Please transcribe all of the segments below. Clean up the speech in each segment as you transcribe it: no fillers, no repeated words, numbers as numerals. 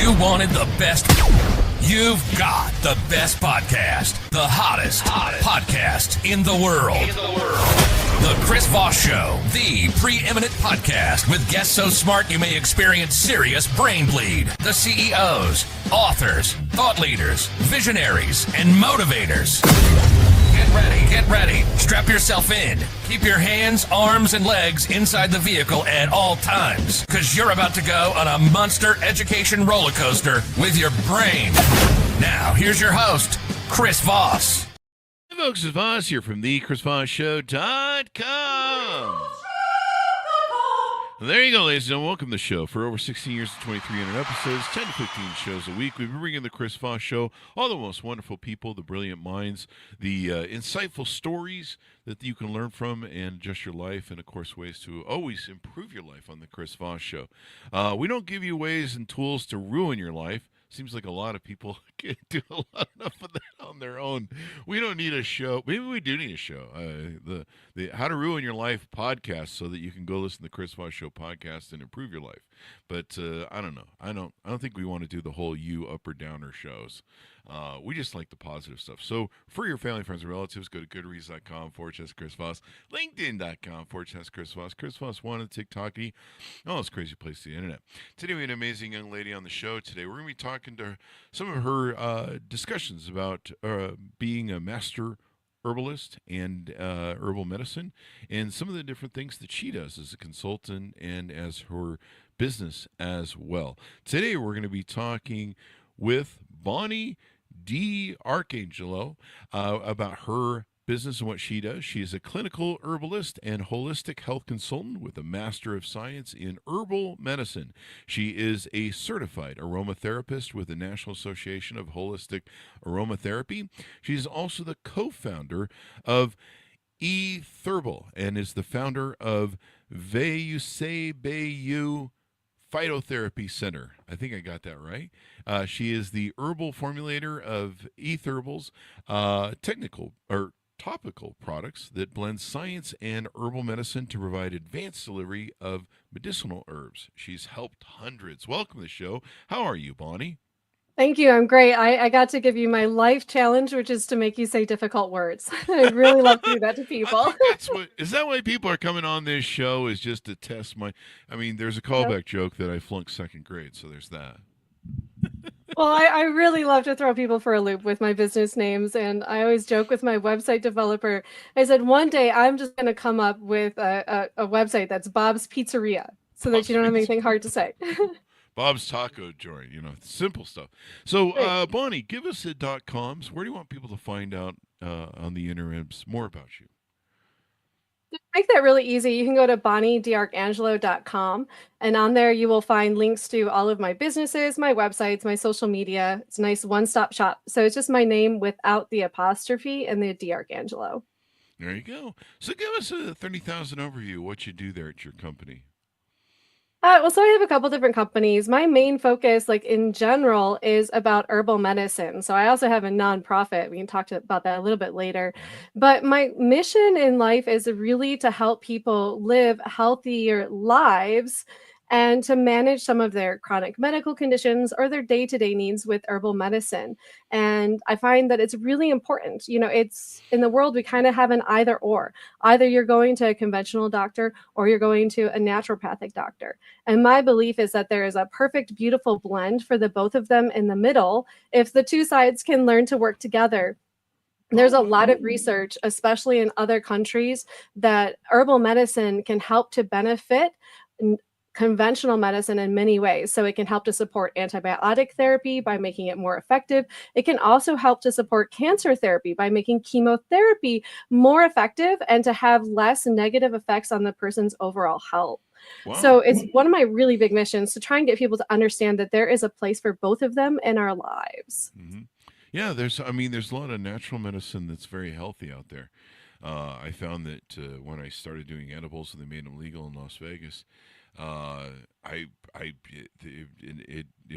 You wanted the best. You've got the best podcast. The hottest podcast in the world. The Chris Voss Show, the preeminent podcast with guests so smart you may experience serious brain bleed. The CEOs, authors, thought leaders, visionaries, and motivators. Get ready. Strap yourself in. Keep your hands, arms, and legs inside the vehicle at all times, because you're about to go on a monster education roller coaster with your brain. Now, here's your host, Chris Voss. Hey folks, it's Voss here from the ChrisVossShow.com. There you go, ladies and gentlemen. Welcome to the show. For over 16 years, 2,300 episodes, 10 to 15 shows a week, we've been bringing the Chris Voss Show, all the most wonderful people, the brilliant minds, the insightful stories that you can learn from and adjust your life, and, of course, ways to always improve your life on the Chris Voss Show. We don't give you ways and tools to ruin your life. Seems like a lot of people can do a lot enough of that on their own. We don't need a show. Maybe we do need a show. The How to Ruin Your Life podcast, so that you can go listen to the Chris Voss Show podcast and improve your life. But I don't know. I don't think we want to do the whole you up or downer shows. We just like the positive stuff. So for your family, friends, and relatives, go to goodreads.com/Chris Voss, LinkedIn.com/Chris Voss, Chris Voss One, TikTok-y, all this crazy place to the internet. Today we have an amazing young lady on the show. Today we're going to be talking to some of her discussions about being a master herbalist and herbal medicine, and some of the different things that she does as a consultant and as her business as well. Today we're going to be talking with Bonnie D'Arcangelo about her business and what she does. She is a clinical herbalist and holistic health consultant with a Master of Science in Herbal Medicine. She is a certified aromatherapist with the National Association of Holistic Aromatherapy. She is also the co-founder of eTherbal and is the founder of Bayou Phytotherapy Center. I think I got that right. She is the herbal formulator of eTherbal's technical or topical products that blend science and herbal medicine to provide advanced delivery of medicinal herbs. She's helped hundreds. Welcome to the show. How are you, Bonnie? Thank you. I'm great. I got to give you my life challenge, which is to make you say difficult words. I really love to do that to people. Is that why people are coming on this show, is just to test there's a callback joke that I flunked second grade, so there's that. Well, I really love to throw people for a loop with my business names. And I always joke with my website developer. I said, one day I'm just going to come up with a website that's Bob's Pizzeria so that you don't have anything hard to say. Bob's Taco Joint, simple stuff. So, Bonnie, give us the .coms. Where do you want people to find out on the interwebs more about you? To make that really easy, you can go to bonniediarcangelo.com, and on there you will find links to all of my businesses, my websites, my social media. It's a nice one-stop shop. So it's just my name without the apostrophe and the D'Arcangelo. There you go. So give us a 30,000 overview of what you do there at your company. So I have a couple different companies. My main focus, in general, is about herbal medicine. So I also have a nonprofit. We can talk about that a little bit later. But my mission in life is really to help people live healthier lives and to manage some of their chronic medical conditions or their day-to-day needs with herbal medicine. And I find that it's really important. It's in the world, we kind of have an either or. Either you're going to a conventional doctor or you're going to a naturopathic doctor. And my belief is that there is a perfect, beautiful blend for the both of them in the middle. If the two sides can learn to work together, there's a lot of research, especially in other countries, that herbal medicine can help to benefit conventional medicine in many ways. So it can help to support antibiotic therapy by making it more effective. It can also help to support cancer therapy by making chemotherapy more effective and to have less negative effects on the person's overall health. Wow. So it's one of my really big missions to try and get people to understand that there is a place for both of them in our lives. Mm-hmm. Yeah, there's a lot of natural medicine that's very healthy out there. I found that when I started doing edibles and they made them legal in Las Vegas, it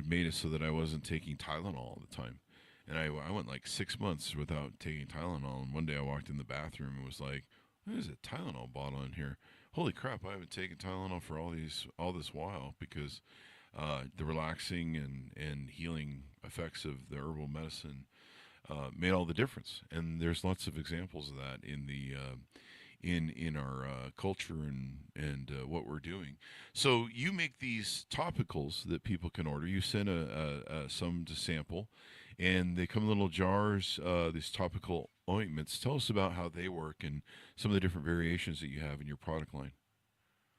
made it so that I wasn't taking Tylenol all the time. And I went like 6 months without taking Tylenol. And one day I walked in the bathroom and was like, there's a Tylenol bottle in here. Holy crap, I haven't taken Tylenol for all this while, because the relaxing and healing effects of the herbal medicine made all the difference. And there's lots of examples of that in the in our culture and what we're doing. So you make these topicals that people can order. You send some to sample, and they come in little jars. These topical ointments. Tell us about how they work and some of the different variations that you have in your product line.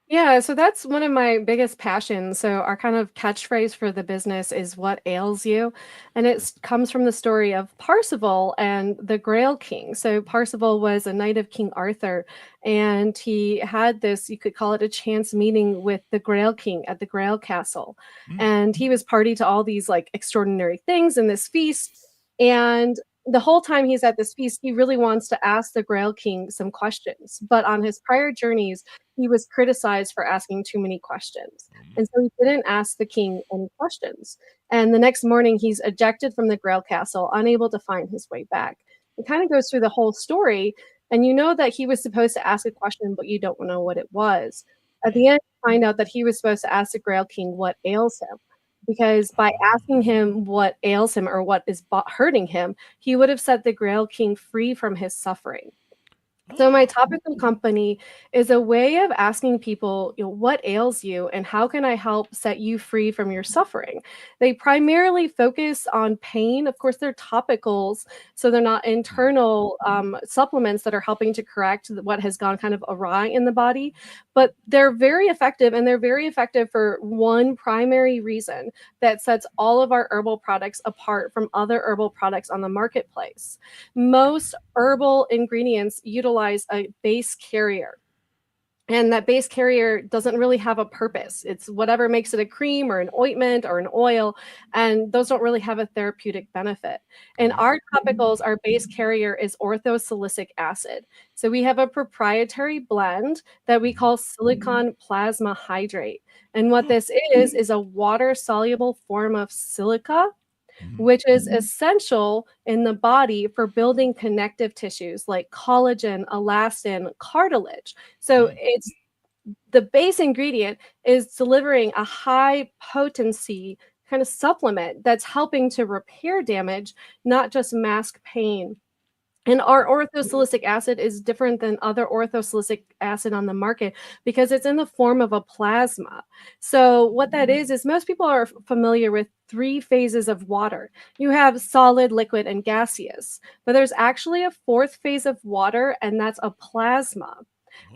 Yeah, so that's one of my biggest passions. So our kind of catchphrase for the business is "What ails you?" And it comes from the story of Parzival and the Grail King. So Parzival was a knight of King Arthur, and he had this, you could call it a chance meeting with the Grail King at the Grail Castle. Mm. And he was party to all these like extraordinary things in this feast. And the whole time he's at this feast, he really wants to ask the Grail King some questions. But on his prior journeys, he was criticized for asking too many questions. And so he didn't ask the king any questions. And the next morning, he's ejected from the Grail Castle, unable to find his way back. It kind of goes through the whole story. And you know that he was supposed to ask a question, but you don't know what it was. At the end, you find out that he was supposed to ask the Grail King what ails him. Because by asking him what ails him or what is hurting him, he would have set the Grail King free from his suffering. So my topical company is a way of asking people, what ails you and how can I help set you free from your suffering? They primarily focus on pain. Of course, they're topicals, so they're not internal supplements that are helping to correct what has gone kind of awry in the body, but they're very effective, and they're very effective for one primary reason that sets all of our herbal products apart from other herbal products on the marketplace. Most herbal ingredients utilize a base carrier. And that base carrier doesn't really have a purpose. It's whatever makes it a cream or an ointment or an oil, and those don't really have a therapeutic benefit. In our topicals, our base carrier is orthosilicic acid. So we have a proprietary blend that we call silicon plasma hydrate. And what this is a water-soluble form of silica, which is essential in the body for building connective tissues like collagen, elastin, cartilage. So it's the base ingredient is delivering a high potency kind of supplement that's helping to repair damage, not just mask pain. And our orthosilicic acid is different than other orthosilicic acid on the market because it's in the form of a plasma. So what that is most people are familiar with 3 phases of water. You have solid, liquid, and gaseous, but there's actually a 4th phase of water, and that's a plasma.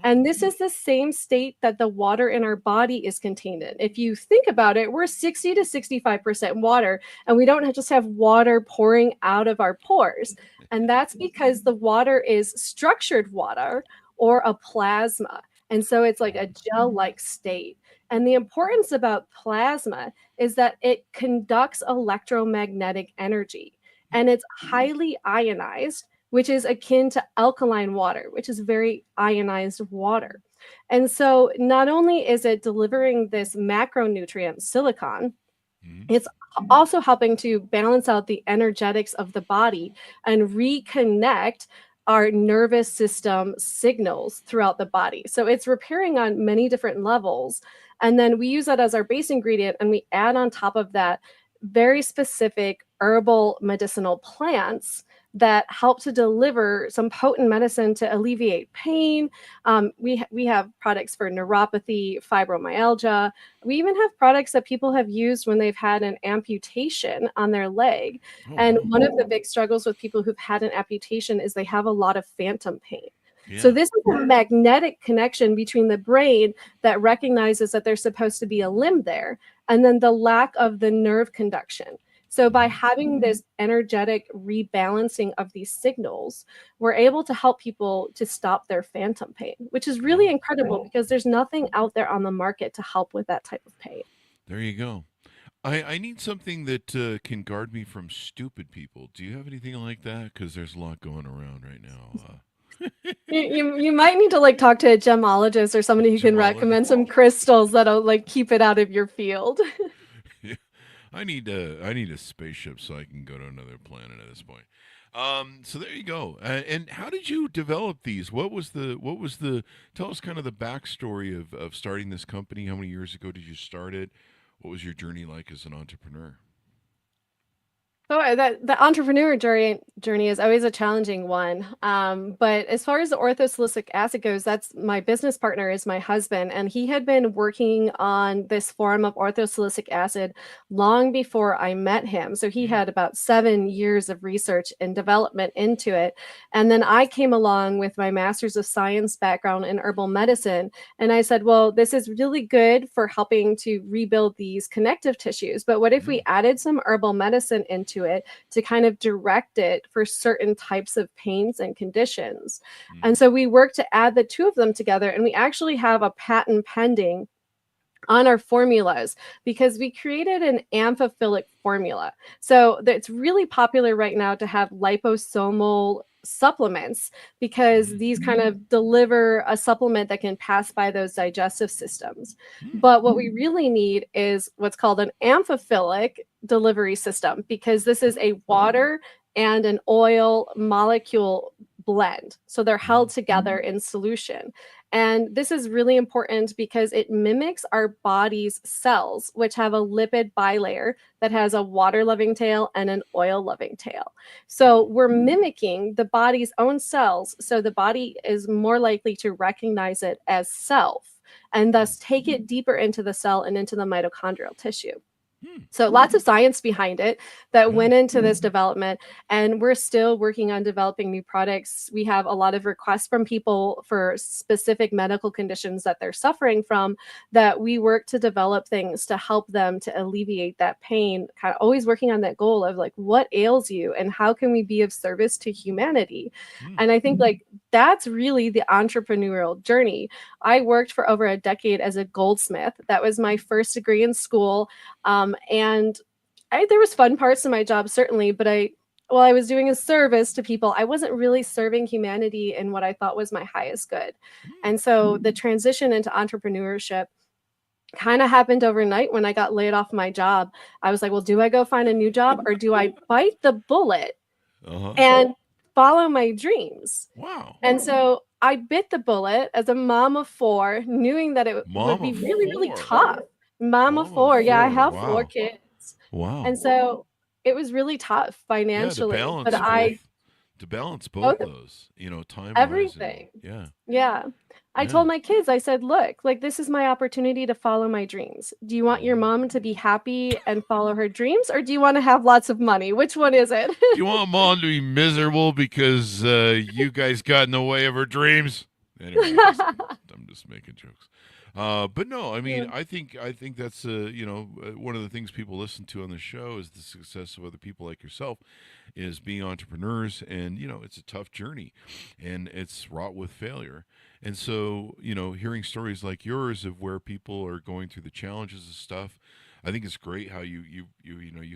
And this is the same state that the water in our body is contained in. If you think about it, we're 60 to 65% water, and we don't just have water pouring out of our pores. And that's because the water is structured water or a plasma. And so it's like a gel-like state. And the importance about plasma is that it conducts electromagnetic energy, and it's highly ionized, which is akin to alkaline water, which is very ionized water. And so not only is it delivering this macronutrient, silicon, it's also helping to balance out the energetics of the body and reconnect our nervous system signals throughout the body. So it's repairing on many different levels. And then we use that as our base ingredient, and we add on top of that very specific herbal medicinal plants that help to deliver some potent medicine to alleviate pain. We have products for neuropathy, fibromyalgia. We even have products that people have used when they've had an amputation on their leg. And one of the big struggles with people who've had an amputation is they have a lot of phantom pain. Yeah. So this is a magnetic connection between the brain that recognizes that there's supposed to be a limb there, and then the lack of the nerve conduction. So by having this energetic rebalancing of these signals, we're able to help people to stop their phantom pain, which is really incredible because there's nothing out there on the market to help with that type of pain. There you go. I need something that can guard me from stupid people. Do you have anything like that? Because there's a lot going around right now. You might need to like talk to a gemologist or somebody who can recommend some crystals that'll like keep it out of your field. I need a spaceship so I can go to another planet at this point. So there you go. And how did you develop these? What was the? Tell us kind of the backstory of starting this company. How many years ago did you start it? What was your journey like as an entrepreneur? So that the entrepreneur journey is always a challenging one. But as far as the orthosilicic acid goes, that's my business partner is my husband, and he had been working on this form of orthosilicic acid long before I met him. So he had about 7 years of research and development into it. And then I came along with my master's of science background in herbal medicine, and I said, well, this is really good for helping to rebuild these connective tissues. But what if we added some herbal medicine into it to kind of direct it for certain types of pains and conditions? And so we worked to add the two of them together, and we actually have a patent pending on our formulas because we created an amphiphilic formula. So it's really popular right now to have liposomal supplements because these kind of deliver a supplement that can pass by those digestive systems. But what we really need is what's called an amphiphilic delivery system, because this is a water and an oil molecule blend. So they're held together in solution. And this is really important because it mimics our body's cells, which have a lipid bilayer that has a water-loving tail and an oil-loving tail. So we're mimicking the body's own cells, so the body is more likely to recognize it as self and thus take it deeper into the cell and into the mitochondrial tissue. So lots of science behind it that went into this development, and we're still working on developing new products. We have a lot of requests from people for specific medical conditions that they're suffering from, that we work to develop things to help them to alleviate that pain, kind of always working on that goal of like, what ails you and how can we be of service to humanity? And I think like that's really the entrepreneurial journey. I worked for over a decade as a goldsmith. That was my first degree in school. And there was fun parts of my job, certainly, but while I was doing a service to people, I wasn't really serving humanity in what I thought was my highest good. And so the transition into entrepreneurship kind of happened overnight when I got laid off my job. I was like, well, do I go find a new job or do I bite the bullet and follow my dreams? Wow. And so I bit the bullet as a mom of four, knowing that it would be really, really tough. Mom of four. Yeah, I have 4 kids. Wow. And so it was really tough financially. But to balance both those, time everything. Yeah. I told my kids, I said, look, like this is my opportunity to follow my dreams. Do you want your mom to be happy and follow her dreams, or do you want to have lots of money? Which one is it? Do you want mom to be miserable because you guys got in the way of her dreams? Anyway, I'm just making jokes. But no, I mean, I think that's one of the things people listen to on the show is the success of other people like yourself, is being entrepreneurs, and it's a tough journey, and it's wrought with failure. And so, hearing stories like yours of where people are going through the challenges of stuff, I think it's great how you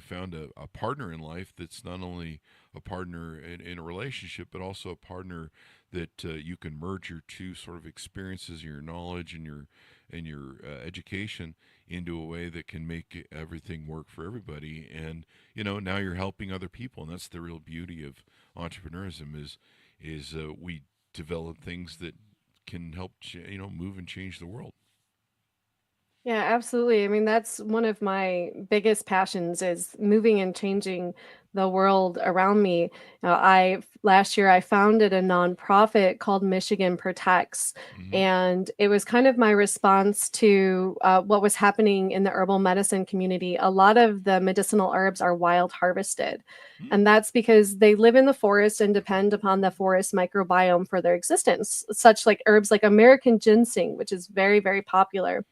found a partner in life that's not only a partner in a relationship, but also a partner that you can merge your two sort of experiences, your knowledge and your education into a way that can make everything work for everybody. And now you're helping other people, and that's the real beauty of entrepreneurism is we develop things that can help move and change the world. Yeah, absolutely. I mean, that's one of my biggest passions is moving and changing the world around me. Last year I founded a nonprofit called Michigan Protects, and it was kind of my response to what was happening in the herbal medicine community. A lot of the medicinal herbs are wild harvested, and that's because they live in the forest and depend upon the forest microbiome for their existence, such like herbs like American ginseng, which is very, very popular.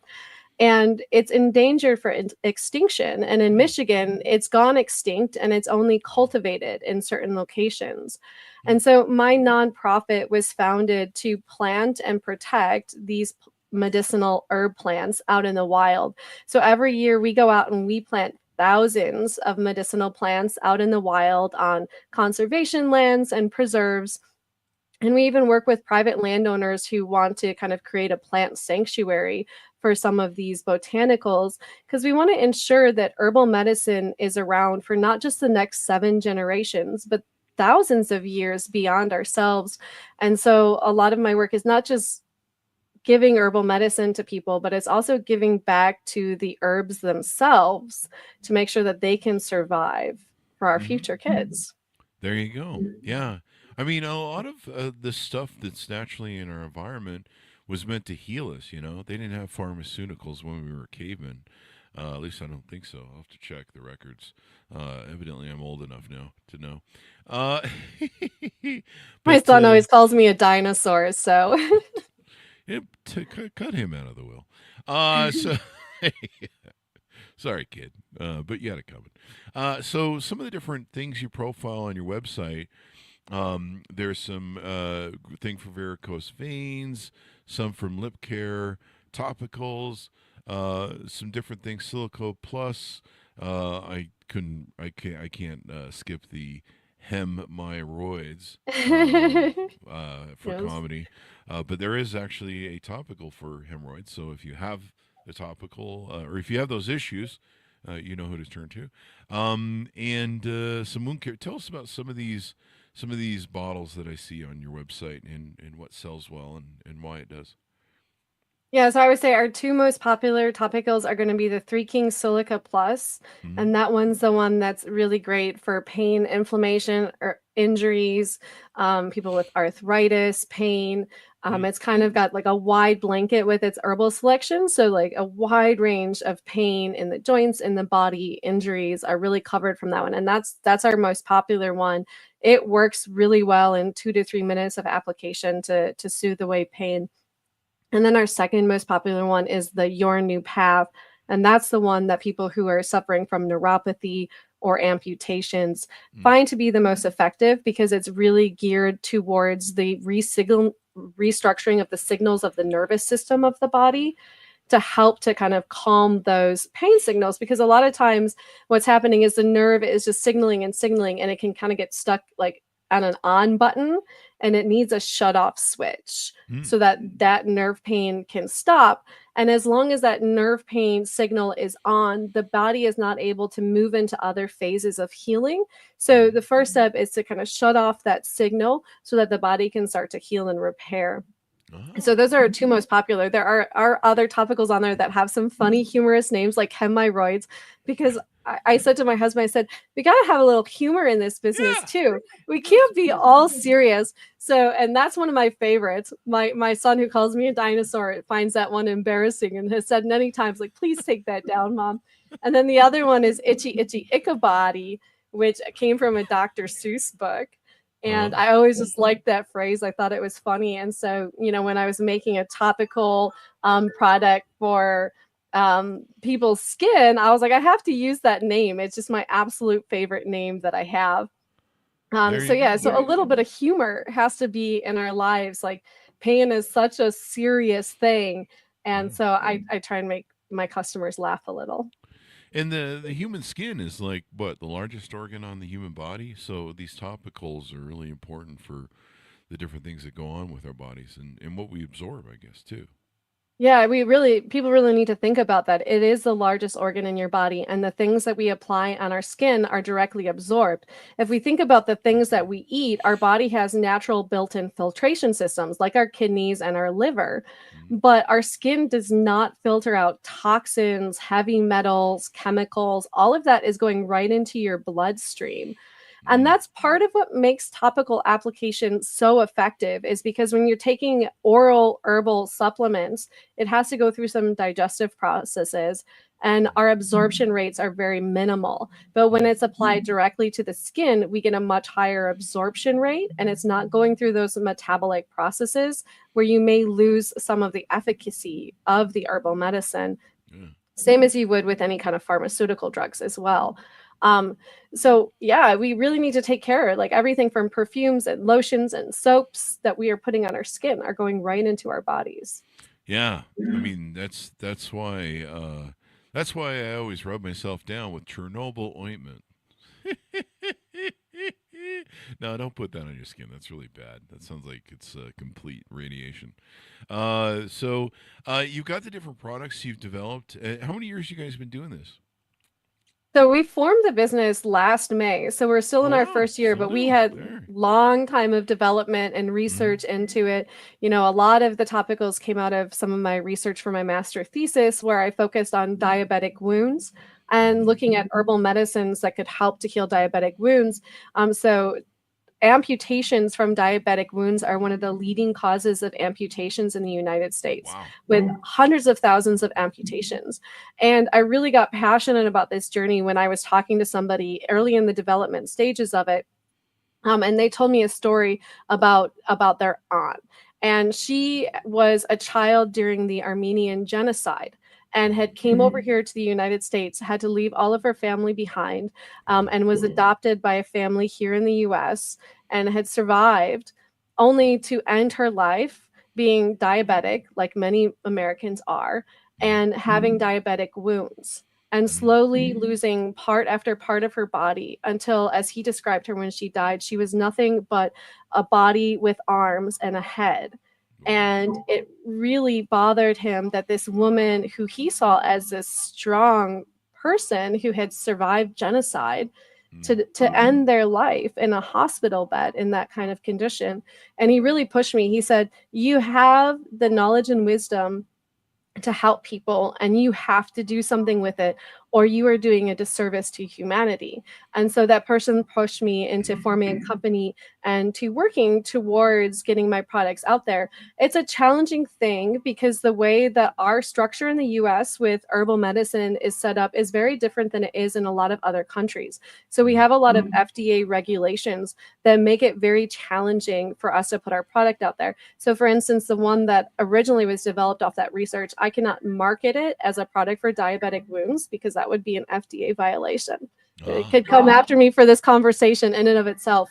And it's endangered for extinction. And in Michigan, it's gone extinct and it's only cultivated in certain locations. And so my nonprofit was founded to plant and protect these medicinal herb plants out in the wild. So every year we go out and we plant thousands of medicinal plants out in the wild on conservation lands and preserves. And we even work with private landowners who want to kind of create a plant sanctuary for some of these botanicals, because we want to ensure that herbal medicine is around for not just the next 7 generations, but thousands of years beyond ourselves. And so a lot of my work is not just giving herbal medicine to people, but it's also giving back to the herbs themselves to make sure that they can survive for our Hmm. future kids. There you go. Yeah. I mean, a lot of the stuff that's naturally in our environment was meant to heal us, you know? They didn't have pharmaceuticals when we were cavemen. At least I don't think so. I'll have to check the records. Evidently, I'm old enough now to know. Uh, My but son always calls me a dinosaur, so cut him out of the will. So sorry, kid, but you had it coming. So some of the different things you profile on your website. There's some thing for varicose veins, some from lip care, topicals, some different things. Silico plus. I can't skip the hemorrhoids for yes. comedy. But there is actually a topical for hemorrhoids. So if you have a topical, or if you have those issues, you know who to turn to. And some wound care. Tell us about some of these bottles that I see on your website and what sells well and why it does. Yeah, so I would say our two most popular topicals are going to be the Three Kings Silica Plus, Mm-hmm. and that one's the one that's really great for pain, inflammation, or injuries, people with arthritis, pain. It's kind of got like a wide blanket with its herbal selection, so like a wide range of pain in the joints, in the body, injuries are really covered from that one, and that's our most popular one. It works really well in 2 to 3 minutes of application to soothe away pain. And then our second most popular one is the Your New Path. And that's the one that people who are suffering from neuropathy or amputations find to be the most effective because it's really geared towards the restructuring of the signals of the nervous system of the body to help to kind of calm those pain signals. Because a lot of times what's happening is the nerve is just signaling and signaling, and it can kind of get stuck like on an on button, and it needs a shut off switch so that that nerve pain can stop. And as long as that nerve pain signal is on, the body is not able to move into other phases of healing. So the first step is to kind of shut off that signal so that the body can start to heal and repair. So those are our two most popular. There are other topicals on there that have some funny, humorous names like hemorrhoids, because I said to my husband, I said, we got to have a little humor in this business too. We can't be all serious. So, and that's one of my favorites. My son, who calls me a dinosaur, finds that one embarrassing and has said many times, like, please take that down, Mom. And then the other one is Itchy Itchy Ichabody, which came from a Dr. Seuss book. And I always just liked that phrase. I thought it was funny. And so, you know, when I was making a topical product for people's skin, I was like, I have to use that name. It's just my absolute favorite name that I have. So yeah, so a little bit of humor has to be in our lives. Like, pain is such a serious thing. And so I try and make my customers laugh a little. And the human skin is like what, the largest organ on the human body. So these topicals are really important for the different things that go on with our bodies and what we absorb, I guess, too. Yeah, people really need to think about that. It is the largest organ in your body, and the things that we apply on our skin are directly absorbed. If we think about the things that we eat, our body has natural built-in filtration systems like our kidneys and our liver, but our skin does not filter out toxins, heavy metals, chemicals. All of that is going right into your bloodstream. And that's part of what makes topical application so effective, is because when you're taking oral herbal supplements, it has to go through some digestive processes, and our absorption rates are very minimal. But when it's applied directly to the skin, we get a much higher absorption rate, and it's not going through those metabolic processes where you may lose some of the efficacy of the herbal medicine. Same as you would with any kind of pharmaceutical drugs as well. So yeah, we really need to take care. Like, everything from perfumes and lotions and soaps that we are putting on our skin are going right into our bodies. Yeah, I mean that's why I always rub myself down with Chernobyl ointment. No, don't put that on your skin. That's really bad. That sounds like it's complete radiation. So you've got the different products you've developed. How many years you guys been doing this? So we formed the business last May. So we're still Oh, in our wow. first year, Still but we new. had Very. long time of development and research into it. You know, a lot of the topicals came out of some of my research for my master thesis, where I focused on diabetic wounds and looking at herbal medicines that could help to heal diabetic wounds. So amputations from diabetic wounds are one of the leading causes of amputations in the United States, Wow. with hundreds of thousands of amputations. And I really got passionate about this journey when I was talking to somebody early in the development stages of it. And they told me a story about their aunt. And she was a child during the Armenian genocide and had came over here to the United States, had to leave all of her family behind, and was adopted by a family here in the US and had survived, only to end her life being diabetic, like many Americans are, and having diabetic wounds and slowly losing part after part of her body until, as he described her when she died, she was nothing but a body with arms and a head. And it really bothered him that this woman, who he saw as this strong person who had survived genocide, to end their life in a hospital bed in that kind of condition. And he really pushed me. He said, "You have the knowledge and wisdom to help people, and you have to do something with it, or you are doing a disservice to humanity." And so that person pushed me into forming a company and to working towards getting my products out there. It's a challenging thing because the way that our structure in the US with herbal medicine is set up is very different than it is in a lot of other countries. So we have a lot of FDA regulations that make it very challenging for us to put our product out there. So for instance, the one that originally was developed off that research, I cannot market it as a product for diabetic wounds because that would be an FDA violation. It could come after me for this conversation in and of itself.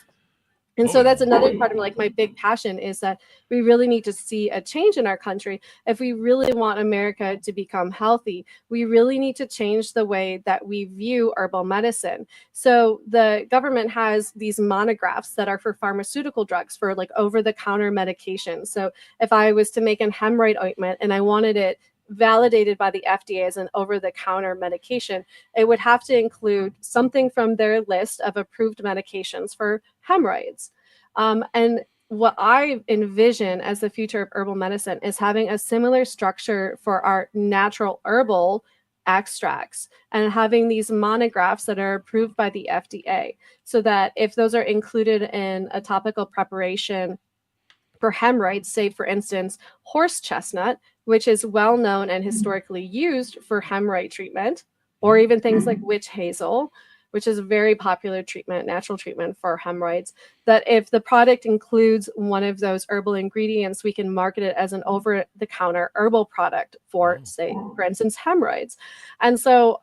And so that's another part of like my big passion is that we really need to see a change in our country. If we really want America to become healthy, we really need to change the way that we view herbal medicine. So the government has these monographs that are for pharmaceutical drugs, for like over-the-counter medication. So if I was to make an hemorrhoid ointment and I wanted it validated by the FDA as an over-the-counter medication, it would have to include something from their list of approved medications for hemorrhoids. And what I envision as the future of herbal medicine is having a similar structure for our natural herbal extracts and having these monographs that are approved by the FDA, so that if those are included in a topical preparation for hemorrhoids, say for instance, horse chestnut, which is well known and historically used for hemorrhoid treatment, or even things like witch hazel, which is a very popular treatment, natural treatment for hemorrhoids, that if the product includes one of those herbal ingredients, we can market it as an over-the-counter herbal product for, say, for instance, hemorrhoids. And so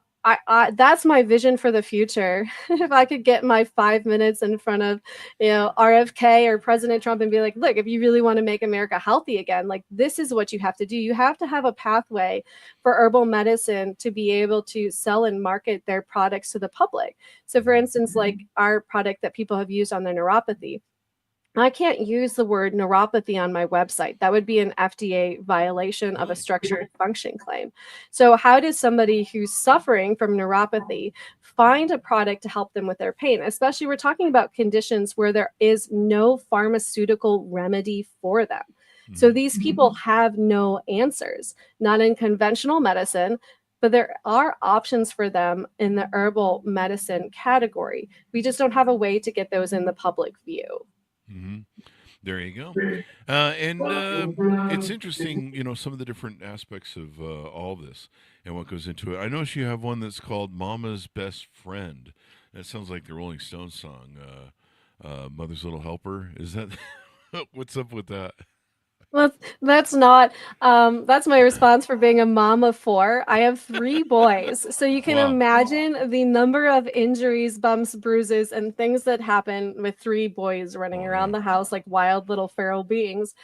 that's my vision for the future. If I could get my 5 minutes in front of, RFK or President Trump and be like, look, if you really want to make America healthy again, like this is what you have to do. You have to have a pathway for herbal medicine to be able to sell and market their products to the public. So for instance, like our product that people have used on their neuropathy, I can't use the word neuropathy on my website. That would be an FDA violation of a structured function claim. So how does somebody who's suffering from neuropathy find a product to help them with their pain? Especially we're talking about conditions where there is no pharmaceutical remedy for them. So these people have no answers, not in conventional medicine, but there are options for them in the herbal medicine category. We just don't have a way to get those in the public view. There you go. And it's interesting, some of the different aspects of all this and what goes into it. I notice you have one that's called Mama's Best Friend. That sounds like the Rolling Stones song, Mother's Little Helper. Is that what's up with that? Well, that's not, that's my response for being a mom of four. I have 3 boys. So you can imagine the number of injuries, bumps, bruises, and things that happen with 3 boys running around the house like wild little feral beings.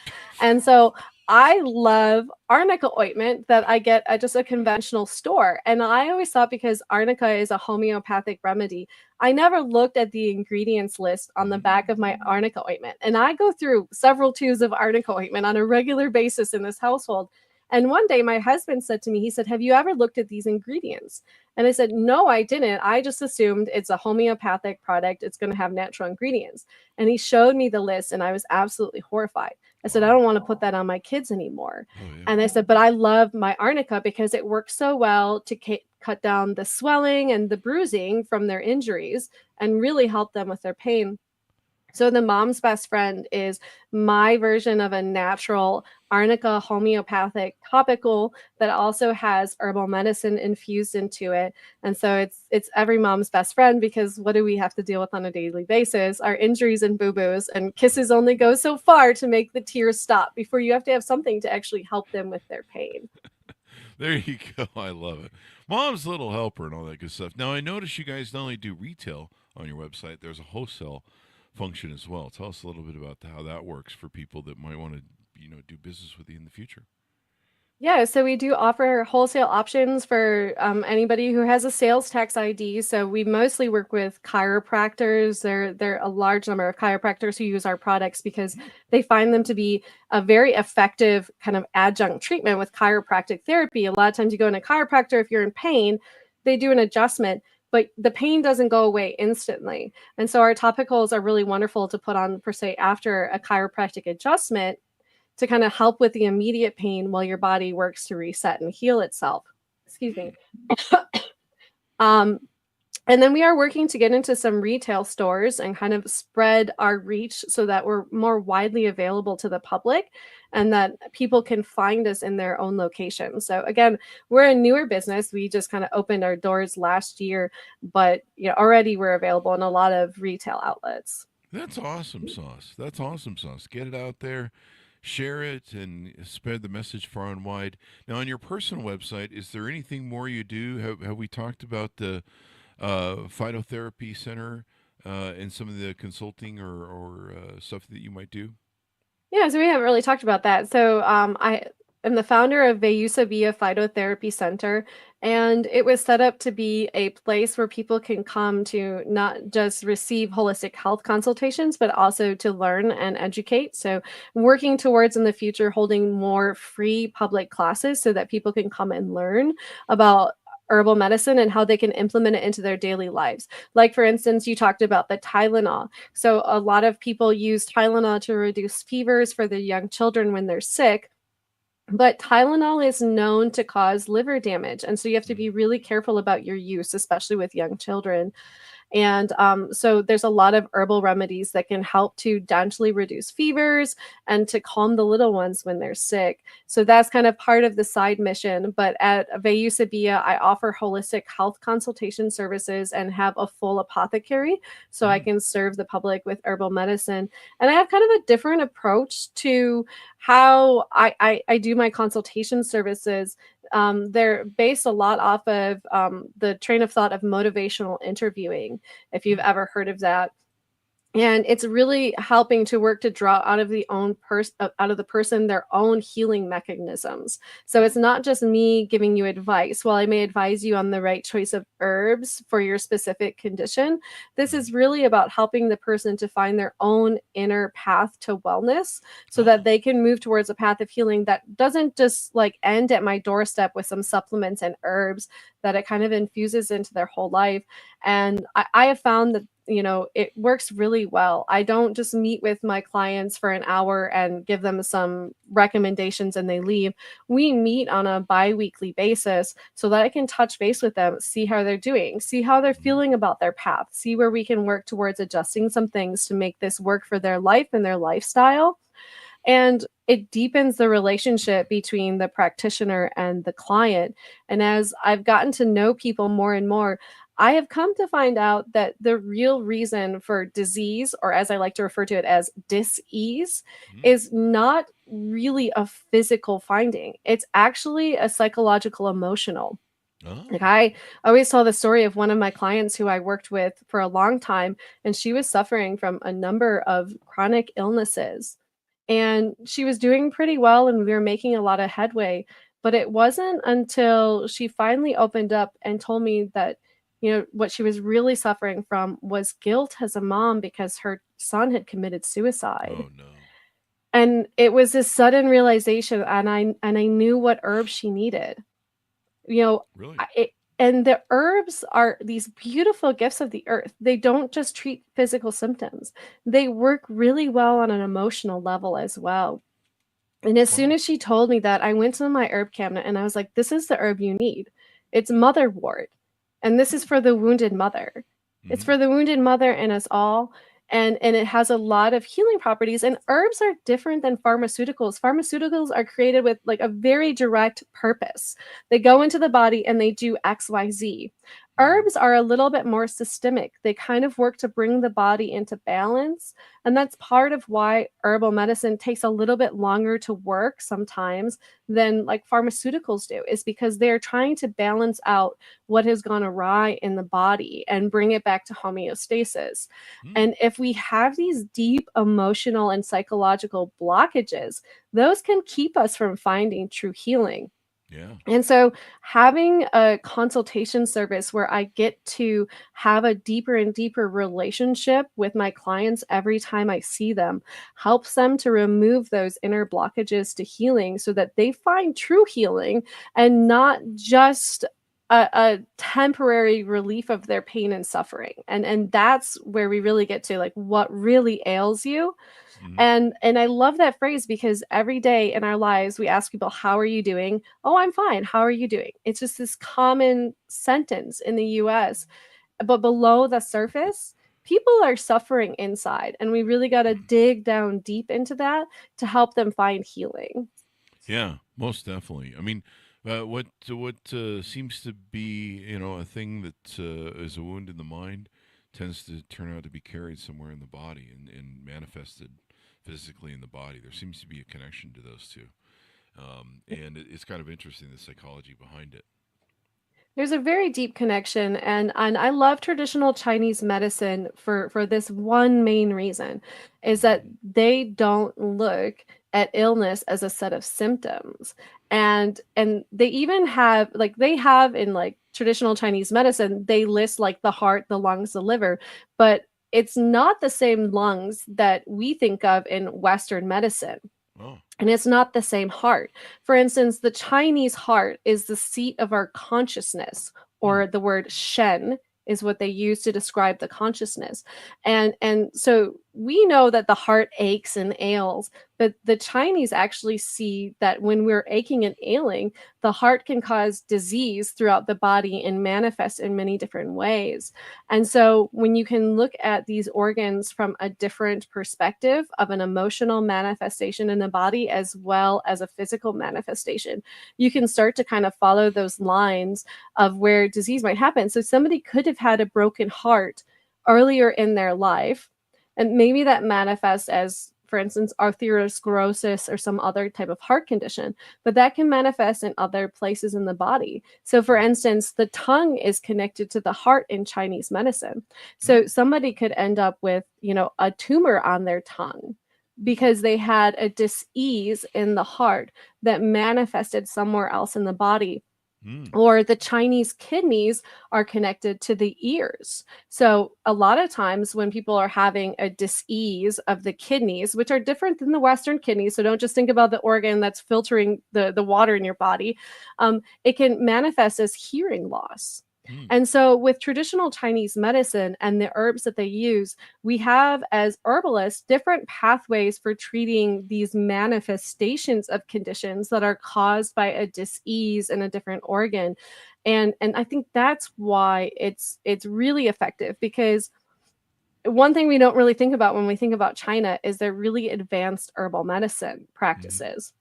And so I love arnica ointment that I get at just a conventional store. And I always thought because arnica is a homeopathic remedy, I never looked at the ingredients list on the back of my arnica ointment. And I go through several tubes of arnica ointment on a regular basis in this household. And one day my husband said to me, he said, have you ever looked at these ingredients? And I said, no, I didn't. I just assumed it's a homeopathic product. It's going to have natural ingredients. And he showed me the list and I was absolutely horrified. I said, I don't want to put that on my kids anymore. Oh, yeah. And I said, but I love my arnica because it works so well to cut down the swelling and the bruising from their injuries and really help them with their pain. So the mom's best friend is my version of a natural arnica homeopathic topical that also has herbal medicine infused into it. And so it's every mom's best friend, because what do we have to deal with on a daily basis? Our injuries and boo-boos, and kisses only go so far to make the tears stop before you have to have something to actually help them with their pain. There you go. I love it. Mom's little helper and all that good stuff. Now, I notice you guys not only do retail on your website, there's a wholesale function as well. Tell us a little bit about how that works for people that might want to, do business with you in the future. Yeah, so we do offer wholesale options for anybody who has a sales tax ID. So we mostly work with chiropractors. There are a large number of chiropractors who use our products because they find them to be a very effective kind of adjunct treatment with chiropractic therapy. A lot of times you go in a chiropractor, if you're in pain, they do an adjustment, but the pain doesn't go away instantly. And so our topicals are really wonderful to put on, per se, after a chiropractic adjustment to kind of help with the immediate pain while your body works to reset and heal itself. Excuse me. And then we are working to get into some retail stores and kind of spread our reach so that we're more widely available to the public and that people can find us in their own location. So again, we're a newer business. We just kind of opened our doors last year, but already we're available in a lot of retail outlets. That's awesome sauce. That's awesome sauce. Get it out there, share it, and spread the message far and wide. Now, on your personal website, is there anything more you do? Have we talked about the phytotherapy center and some of the consulting or stuff that you might do? Yeah, so we haven't really talked about that. So I am the founder of Vayusabia Phytotherapy Center, and it was set up to be a place where people can come to not just receive holistic health consultations, but also to learn and educate. So working towards in the future holding more free public classes so that people can come and learn about herbal medicine and how they can implement it into their daily lives. Like, for instance, you talked about the Tylenol. So a lot of people use Tylenol to reduce fevers for their young children when they're sick. But Tylenol is known to cause liver damage. And so you have to be really careful about your use, especially with young children. And so there's a lot of herbal remedies that can help to gently reduce fevers and to calm the little ones when they're sick. So that's kind of part of the side mission. But at Vayusabia, I offer holistic health consultation services and have a full apothecary. So I can serve the public with herbal medicine. And I have kind of a different approach to how I do my consultation services. They're based a lot off of the train of thought of motivational interviewing, if you've ever heard of that. And it's really helping to work to draw out of the person their own healing mechanisms. So it's not just me giving you advice. While I may advise you on the right choice of herbs for your specific condition, this is really about helping the person to find their own inner path to wellness so that they can move towards a path of healing that doesn't just like end at my doorstep with some supplements and herbs, that it kind of infuses into their whole life. And I have found that it works really well. I don't just meet with my clients for an hour and give them some recommendations and they leave. We meet on a bi-weekly basis so that I can touch base with them, see how they're doing, see how they're feeling about their path, see where we can work towards adjusting some things to make this work for their life and their lifestyle. And it deepens the relationship between the practitioner and the client. And as I've gotten to know people more and more, I have come to find out that the real reason for disease, or as I like to refer to it as dis-ease, is not really a physical finding. It's actually a psychological, emotional. Oh. Like, I always tell the story of one of my clients who I worked with for a long time, and she was suffering from a number of chronic illnesses. And she was doing pretty well, and we were making a lot of headway. But it wasn't until she finally opened up and told me that what she was really suffering from was guilt as a mom because her son had committed suicide. Oh, no. And it was this sudden realization, and I knew what herbs she needed. You know, Really? and the herbs are these beautiful gifts of the earth. They don't just treat physical symptoms. They work really well on an emotional level as well. And as soon Wow. as she told me that, I went to my herb cabinet and I was like, this is the herb you need. It's motherwort. And this is for the wounded mother. It's Mm-hmm. for the wounded mother and us all. And it has a lot of healing properties. And herbs are different than pharmaceuticals. Pharmaceuticals are created with like a very direct purpose. They go into the body and they do XYZ. Herbs are a little bit more systemic. They kind of work to bring the body into balance. And that's part of why herbal medicine takes a little bit longer to work sometimes than like pharmaceuticals do, is because they're trying to balance out what has gone awry in the body and bring it back to homeostasis. And if we have these deep emotional and psychological blockages, those can keep us from finding true healing. Yeah. And so having a consultation service where I get to have a deeper and deeper relationship with my clients every time I see them helps them to remove those inner blockages to healing so that they find true healing and not just a temporary relief of their pain and suffering. And that's where we really get to like what really ails you. And I love that phrase because every day in our lives we ask people, how are you doing? Oh, I'm fine. How are you doing? It's just this common sentence in the US. But below the surface, people are suffering inside, and we really got to dig down deep into that to help them find healing. Yeah, most definitely. I mean, what seems to be, a thing that is a wound in the mind tends to turn out to be carried somewhere in the body and manifested physically in the body. There seems to be a connection to those two, and it's kind of interesting, the psychology behind it. There's a very deep connection, and I love traditional Chinese medicine for this one main reason, is that they don't look at illness as a set of symptoms. And they even have like they have in like traditional Chinese medicine, they list like the heart, the lungs, the liver, but it's not the same lungs that we think of in Western medicine. Oh, And it's not the same heart. For instance, the Chinese heart is the seat of our consciousness, or the word Shen is what they use to describe the consciousness. And so we know that the heart aches and ails, but the Chinese actually see that when we're aching and ailing, the heart can cause disease throughout the body and manifest in many different ways. And so when you can look at these organs from a different perspective of an emotional manifestation in the body as well as a physical manifestation, you can start to kind of follow those lines of where disease might happen. So somebody could have had a broken heart earlier in their life, and maybe that manifests as, for instance, arteriosclerosis or some other type of heart condition, but that can manifest in other places in the body. So, for instance, the tongue is connected to the heart in Chinese medicine. So, somebody could end up with, a tumor on their tongue because they had a dis-ease in the heart that manifested somewhere else in the body. Or the Chinese kidneys are connected to the ears. So a lot of times when people are having a dis-ease of the kidneys, which are different than the Western kidneys, so don't just think about the organ that's filtering the water in your body, it can manifest as hearing loss. And so with traditional Chinese medicine and the herbs that they use, we have as herbalists different pathways for treating these manifestations of conditions that are caused by a dis-ease in a different organ. And I think that's why it's really effective, because one thing we don't really think about when we think about China is their really advanced herbal medicine practices.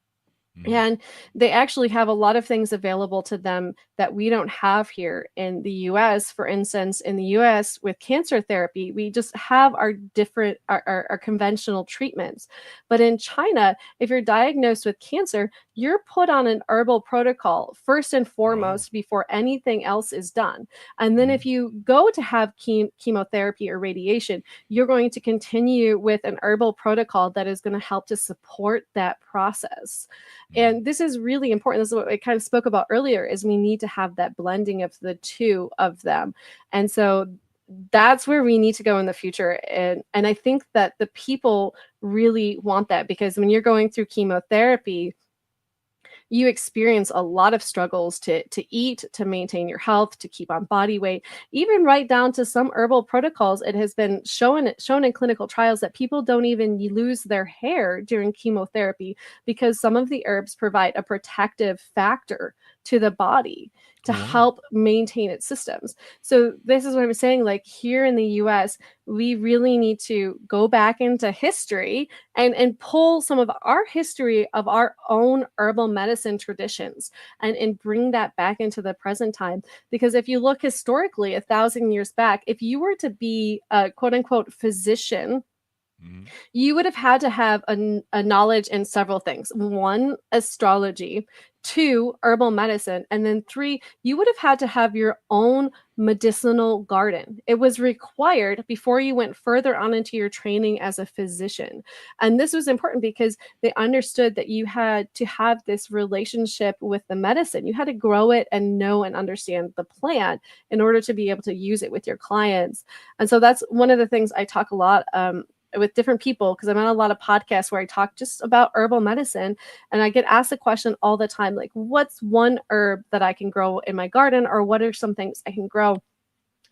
And they actually have a lot of things available to them that we don't have here in the US. For instance, in the US with cancer therapy, we just have our different, our conventional treatments. But in China, if you're diagnosed with cancer, you're put on an herbal protocol first and foremost before anything else is done. And then if you go to have chemotherapy or radiation, you're going to continue with an herbal protocol that is going to help to support that process. And this is really important. This is what I kind of spoke about earlier, is we need to have that blending of the two of them. And so that's where we need to go in the future. And I think that the people really want that, because when you're going through chemotherapy, you experience a lot of struggles to eat, to maintain your health, to keep on body weight, even right down to some herbal protocols. It has been shown in clinical trials that people don't even lose their hair during chemotherapy because some of the herbs provide a protective factor to the body to help maintain its systems. So this is what I'm saying, like here in the US, we really need to go back into history and pull some of our history of our own herbal medicine traditions and bring that back into the present time. Because if you look historically 1,000 years back, if you were to be a quote unquote physician, you would have had to have a knowledge in several things. 1, astrology, 2, herbal medicine, and then 3, you would have had to have your own medicinal garden. It was required before you went further on into your training as a physician. And this was important because they understood that you had to have this relationship with the medicine. You had to grow it and know and understand the plant in order to be able to use it with your clients. And so that's one of the things I talk a lot with different people, because I'm on a lot of podcasts where I talk just about herbal medicine, and I get asked the question all the time, like, what's one herb that I can grow in my garden, or what are some things I can grow?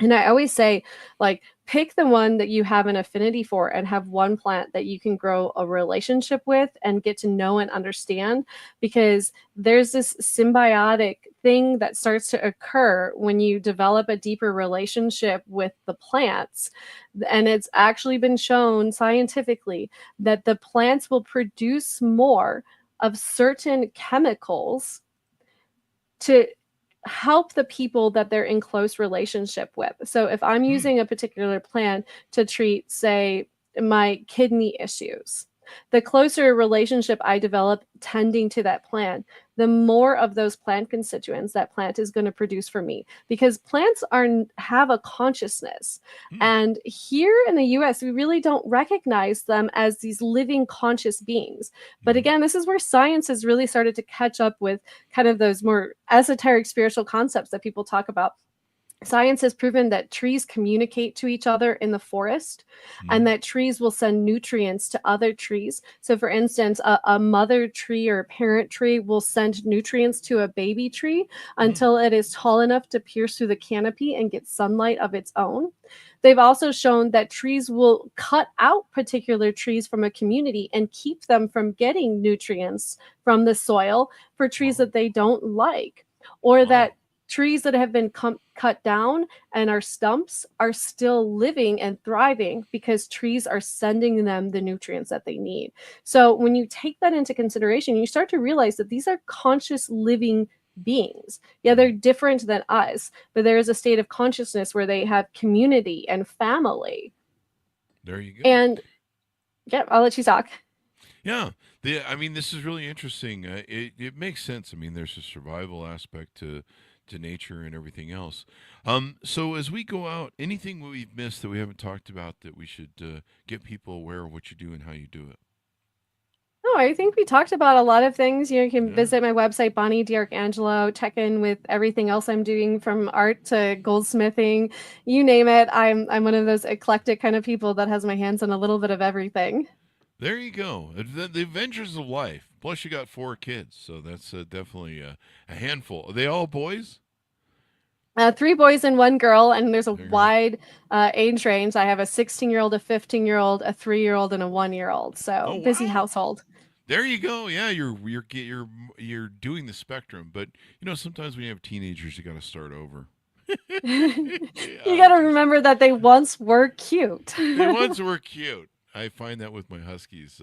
And I always say, like, pick the one that you have an affinity for and have one plant that you can grow a relationship with and get to know and understand, because there's this symbiotic thing that starts to occur when you develop a deeper relationship with the plants. And it's actually been shown scientifically that the plants will produce more of certain chemicals to help the people that they're in close relationship with. So if I'm using a particular plant to treat, say, my kidney issues, the closer relationship I develop tending to that plant, the more of those plant constituents that plant is going to produce for me, because plants have a consciousness. And here in the US, we really don't recognize them as these living conscious beings. But again, this is where science has really started to catch up with kind of those more esoteric spiritual concepts that people talk about. Science has proven that trees communicate to each other in the forest, and that trees will send nutrients to other trees. So for instance, a mother tree or a parent tree will send nutrients to a baby tree until it is tall enough to pierce through the canopy and get sunlight of its own. They've also shown that trees will cut out particular trees from a community and keep them from getting nutrients from the soil for trees that they don't like, or that trees that have been cut down and are stumps are still living and thriving because trees are sending them the nutrients that they need. So when you take that into consideration, you start to realize that these are conscious living beings. Yeah, they're different than us, but there is a state of consciousness where they have community and family. There you go. And yeah, I'll let you talk. Yeah. I mean, this is really interesting. It makes sense. I mean, there's a survival aspect to nature and everything else. So as we go out, anything we've missed that we haven't talked about that we should get people aware of what you do and how you do it? No, I think we talked about a lot of things. You can visit my website, Bonnie D'Arcangelo, check in with everything else I'm doing, from art to goldsmithing, you name it. I'm one of those eclectic kind of people that has my hands on a little bit of everything. There you go. The adventures of life. Plus, you got 4 kids, so that's definitely a handful. Are they all boys? 3 boys and 1 girl, and there's a wide age range. I have a 16-year-old, a 15-year-old, a 3-year-old, and a 1-year-old. So busy household. There you go. Yeah, you're doing the spectrum, but sometimes when you have teenagers, you got to start over. You got to remember that they once were cute. They once were cute. I find that with my huskies.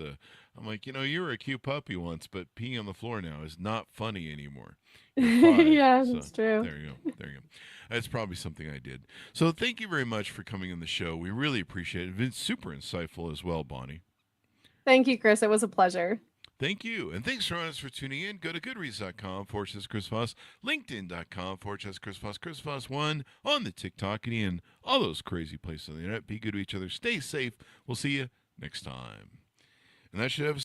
I'm like, you were a cute puppy once, but peeing on the floor now is not funny anymore. You're 5, yeah, so that's true. There you go. That's probably something I did. So thank you very much for coming on the show. We really appreciate it. It's been super insightful as well, Bonnie. Thank you, Chris. It was a pleasure. Thank you. And thanks for tuning in. Go to goodreads.com/Chris Voss, LinkedIn.com/Chris Voss, Chris Voss 1 on the TikTok and all those crazy places on the internet. Be good to each other. Stay safe. We'll see you next time. And that should have